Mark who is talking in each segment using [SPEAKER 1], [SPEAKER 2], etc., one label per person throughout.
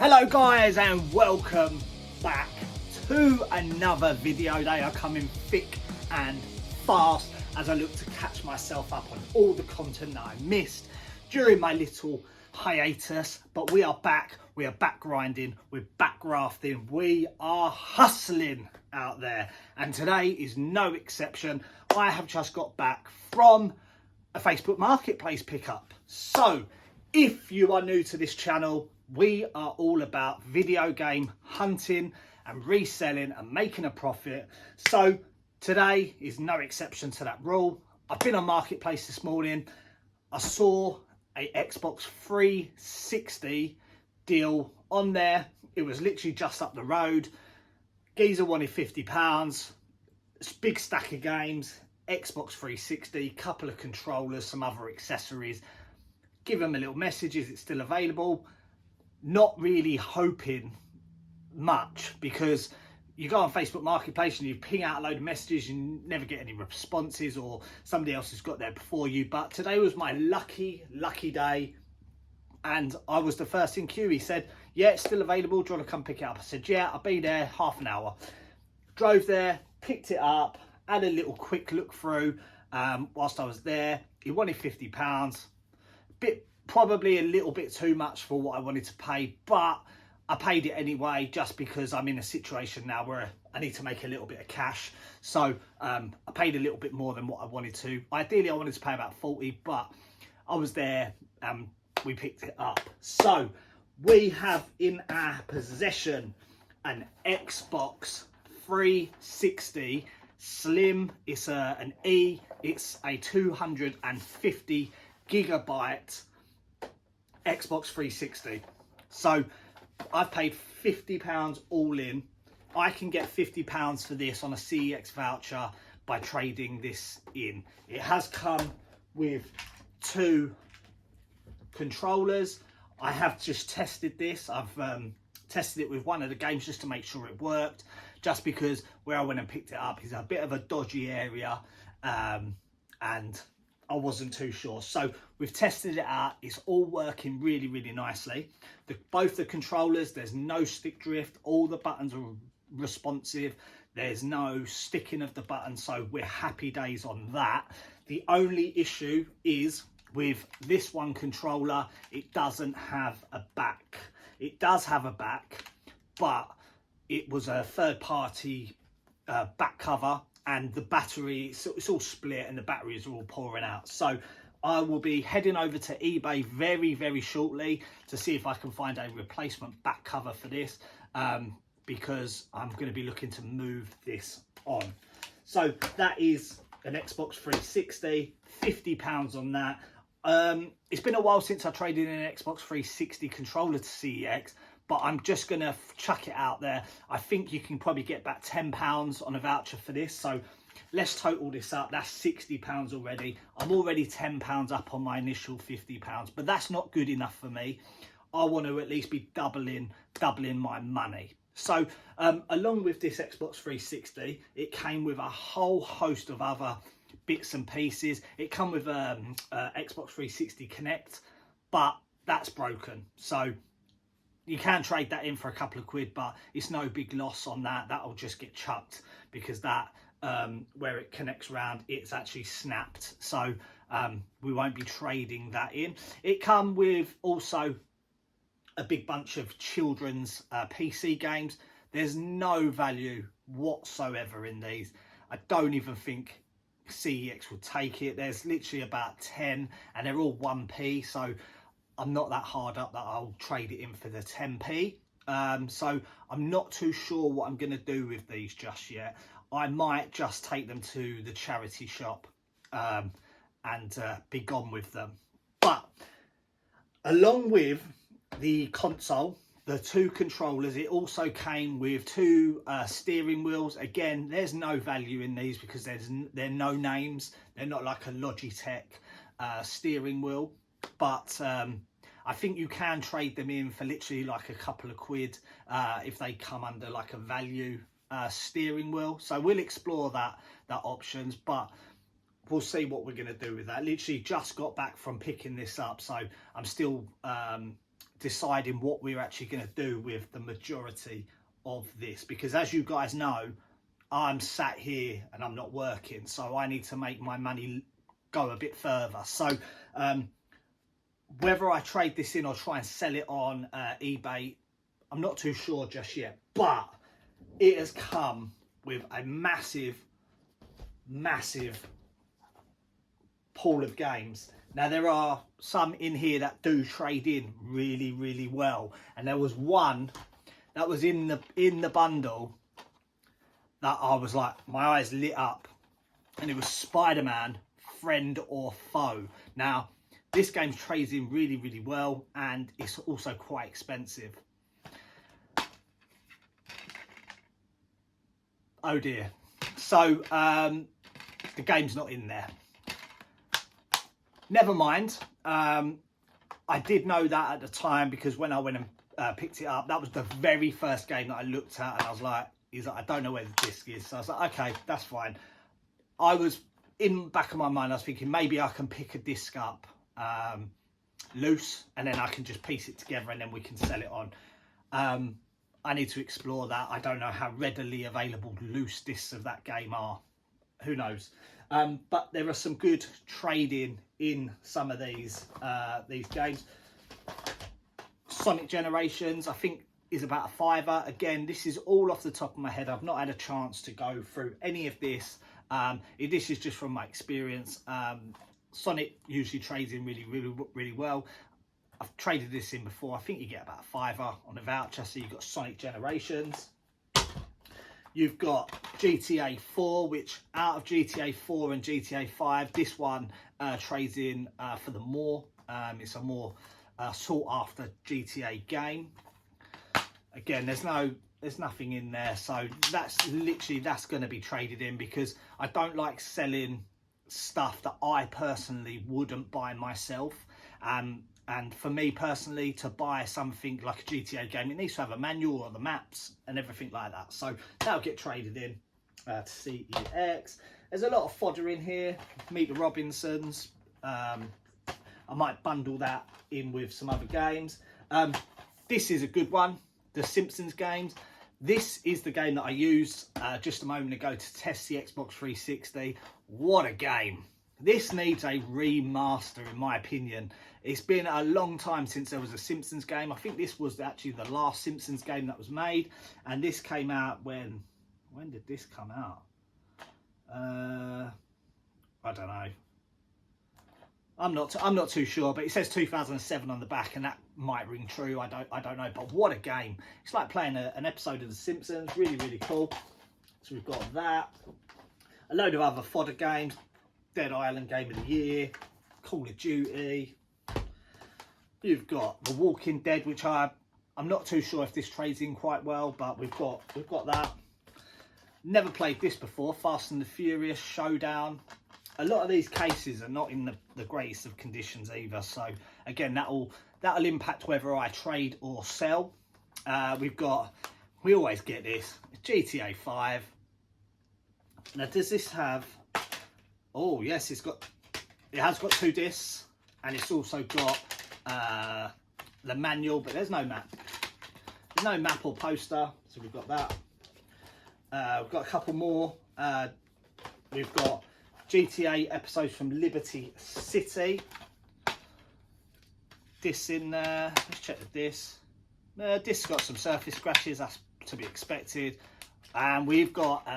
[SPEAKER 1] Hello guys and welcome back to another video. They are coming thick and fast as I look to catch myself up on all the content that I missed during my little hiatus. But we are back grinding, we're back grafting, we are hustling out there. And today is no exception. I have just got back from a Facebook Marketplace pickup. So if you are new to this channel, we are all about video game hunting and reselling and making a profit. So today is no exception to that rule. I've been on Marketplace this morning. I saw a Xbox 360 deal on there. It was literally just up the road. Geezer wanted £50. It's a big stack of games, Xbox 360, couple of controllers, some other accessories. Give them a little message, is it still available? Not really hoping much, because you go on Facebook Marketplace and you ping out a load of messages and never get any responses, or somebody else has got there before you. But today was my lucky day and I was the first in queue. He said, yeah, it's still available, do you want to come pick it up? I said, yeah, I'll be there half an hour. Drove there, picked it up, had a little quick look through whilst I was there. He wanted £50, probably a little bit too much for what I wanted to pay, but I paid it anyway, just because I'm in a situation now where I need to make a little bit of cash. So I paid a little bit more than what I wanted to. Ideally I wanted to pay about 40, but I was there, we picked it up. So we have in our possession an Xbox 360 Slim. It's an E, it's a 250 gigabyte Xbox 360. So I've paid £50 all in. I can get £50 for this on a CEX voucher by trading this in. It has come with two controllers. I have just tested this. I've tested it with one of the games just to make sure it worked, just because where I went and picked it up is a bit of a dodgy area, and I wasn't too sure. So we've tested it out. It's all working really nicely. Both the controllers, there's no stick drift. All the buttons are responsive. There's no sticking of the buttons. So we're happy days on that. The only issue is with this one controller, it doesn't have a back. It does have a back, but it was a third-party back cover, and the battery, it's all split and the batteries are all pouring out. So I will be heading over to eBay very shortly to see if I can find a replacement back cover for this, because I'm going to be looking to move this on. So that is an Xbox 360, £50 on that. It's been a while since I traded in an Xbox 360 controller to CEX, but I'm just going to chuck it out there. I think you can probably get back £10 on a voucher for this. So let's total this up. That's £60 already. I'm already £10 up on my initial £50, but that's not good enough for me. I want to at least be doubling my money. So along with this Xbox 360, it came with a whole host of other bits and pieces. It come with Xbox 360 Connect, but that's broken. So you can trade that in for a couple of quid, but it's no big loss on that. That'll just get chucked, because that where it connects round, it's actually snapped. So we won't be trading that in. It come with also a big bunch of children's PC games. There's no value whatsoever in these. I don't even think CEX would take it. There's literally about 10 and they're all 1p, so I'm not that hard up that I'll trade it in for the 10p. So I'm not too sure what I'm going to do with these just yet. I might just take them to the charity shop and be gone with them. But along with the console, the two controllers, it also came with two steering wheels. Again, there's no value in these because they're no names. They're not like a Logitech steering wheel. But I think you can trade them in for literally like a couple of quid if they come under like a value steering wheel. So we'll explore that options, but we'll see what we're going to do with that. Literally just got back from picking this up, so I'm still deciding what we're actually going to do with the majority of this, because as you guys know, I'm sat here and I'm not working, so I need to make my money go a bit further. So whether I trade this in or try and sell it on eBay, I'm not too sure just yet, but it has come with a massive pool of games. Now there are some in here that do trade in really well, and there was one that was in the bundle that I was like, my eyes lit up, and it was Spider-Man Friend or Foe. Now this game trades in really well, and it's also quite expensive. Oh dear. So the game's not in there. Never mind. I did know that at the time, because when I went and picked it up, that was the very first game that I looked at, and I was like, I don't know where the disc is. So I was like, okay, that's fine. I was, in the back of my mind, I was thinking maybe I can pick a disc up loose, and then I can just piece it together, and then we can sell it on. I need to explore that. I don't know how readily available loose discs of that game are. Who knows? But there are some good trading in some of these games. Sonic Generations, I think, is about a £5. Again, this is all off the top of my head. I've not had a chance to go through any of this. This is just from my experience. Sonic usually trades in really well. I've traded this in before. I think you get about a £5 on a voucher. So you've got Sonic Generations. You've got GTA 4, which out of GTA 4 and GTA 5, this one trades in for the more. It's a more sought after GTA game. Again, there's nothing in there, so that's going to be traded in, because I don't like selling stuff that I personally wouldn't buy myself. And for me personally, to buy something like a GTA game, it needs to have a manual or the maps and everything like that. So that'll get traded in to CEX. There's a lot of fodder in here. Meet the Robinsons. I might bundle that in with some other games. This is a good one. The Simpsons games. This is the game that I used just a moment ago to test the Xbox 360. What a game. This needs a remaster, in my opinion. It's been a long time since there was a Simpsons game. I think this was actually the last Simpsons game that was made, and this came out when did this come out? I don't know. I'm not too sure, but it says 2007 on the back, and that might ring true. I don't know, but what a game. It's like playing an episode of The Simpsons. Really cool. So we've got that. A load of other fodder games. Dead Island Game of the Year, Call of Duty. You've got The Walking Dead, which I'm not too sure if this trades in quite well, but we've got that. Never played this before. Fast and the Furious Showdown. A lot of these cases are not in the greatest of conditions either, so again that'll impact whether I trade or sell. We always get this GTA 5. Now, does this have? Oh yes, it has got 2 discs, and it's also got the manual, but there's no map. There's no map or poster, so we've got that. We've got a couple more. We've got GTA episodes from Liberty City. Discs in there. Let's check the disc. Disc's got some surface scratches, that's to be expected. And we've got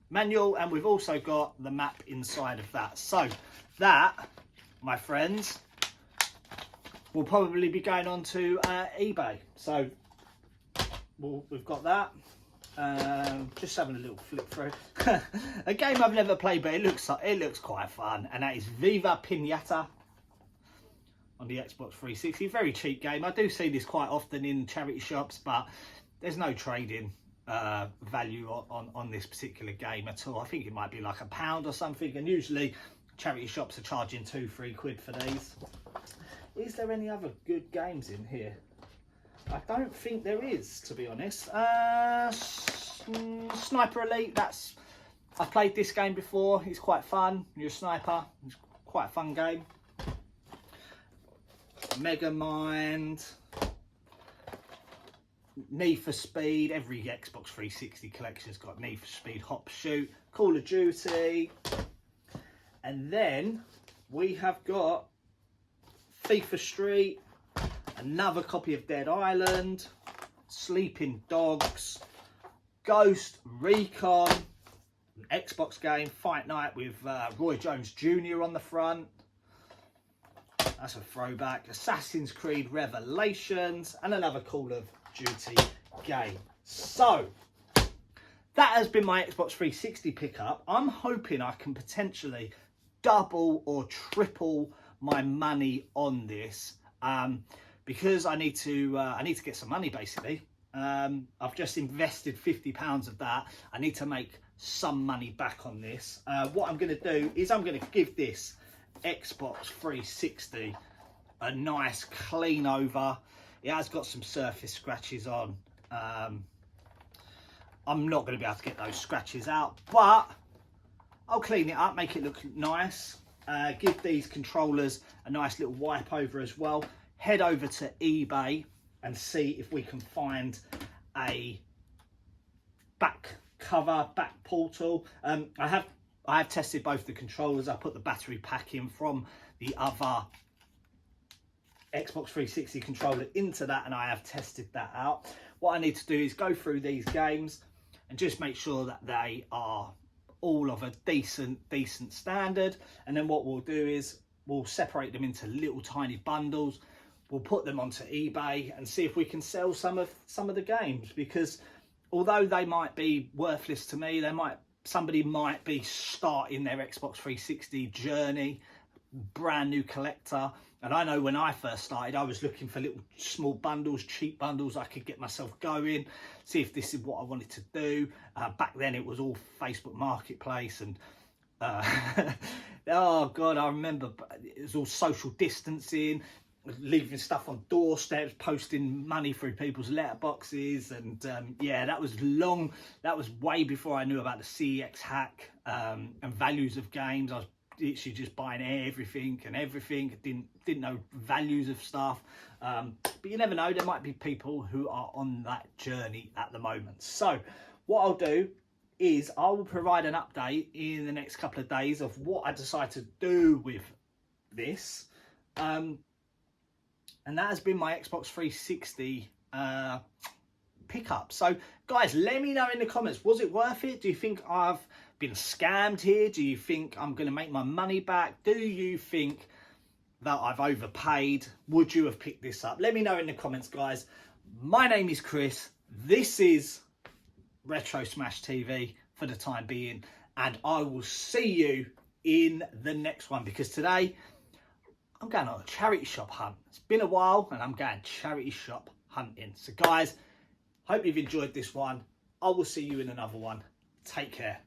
[SPEAKER 1] manual, and we've also got the map inside of that. So that, my friends, will probably be going on to eBay. So we've got that. Just having a little flip through. A game I've never played, but it looks quite fun, and that is Viva Pinata on the Xbox 360. Very cheap game. I do see this quite often in charity shops, but there's no trading value on this particular game at all. I think it might be like £1 or something, and usually charity shops are charging £2-3 for these. Is there any other good games in here? I don't think there is, to be honest. Sniper Elite, I've played this game before. It's quite fun. You're a sniper. It's quite a fun game. Mega Mind, Need for Speed. Every Xbox 360 collection's got Need for Speed, Hop Shoot, Call of Duty. And then we have got FIFA Street, another copy of Dead Island, Sleeping Dogs, Ghost Recon, an Xbox game, Fight Night with Roy Jones Jr. on the front. That's a throwback. Assassin's Creed Revelations, and another Call of Duty game. So that has been my Xbox 360 pickup. I'm hoping I can potentially double or triple my money on this, because I need to get some money basically. I've just invested £50 of that. I need to make some money back on this. What I'm going to do is I'm going to give this Xbox 360 a nice clean over. It has got some surface scratches on. I'm not going to be able to get those scratches out, but I'll clean it up, make it look nice. Give these controllers a nice little wipe over as well. Head over to eBay and see if we can find a back cover, back portal. I have tested both the controllers. I put the battery pack in from the other Xbox 360 controller into that, and I have tested that out. What I need to do is go through these games and just make sure that they are all of a decent standard. And then what we'll do is we'll separate them into little tiny bundles. We'll put them onto eBay and see if we can sell some of the games, because although they might be worthless to me, somebody might be starting their Xbox 360 journey, brand new collector. And I know when I first started, I was looking for little small bundles, cheap bundles I could get myself going, see if this is what I wanted to do. Back then it was all Facebook Marketplace and oh God, I remember it was all social distancing, leaving stuff on doorsteps, posting money through people's letterboxes, and yeah, that was long. That was way before I knew about the CEX hack and values of games. I was literally just buying everything, didn't know values of stuff, but you never know, there might be people who are on that journey at the moment. So what I'll do is I will provide an update in the next couple of days of what I decide to do with this, and that has been my Xbox 360 pickup. So guys, let me know in the comments, was it worth it? Do you think I've been scammed here? Do you think I'm going to make my money back? Do you think that I've overpaid? Would you have picked this up? Let me know in the comments, guys. My name is Chris. This is Retro Smash TV for the time being, and I will see you in the next one, because today I'm going on a charity shop hunt. It's been a while and I'm going charity shop hunting. So guys, hope you've enjoyed this one. I will see you in another one. Take care.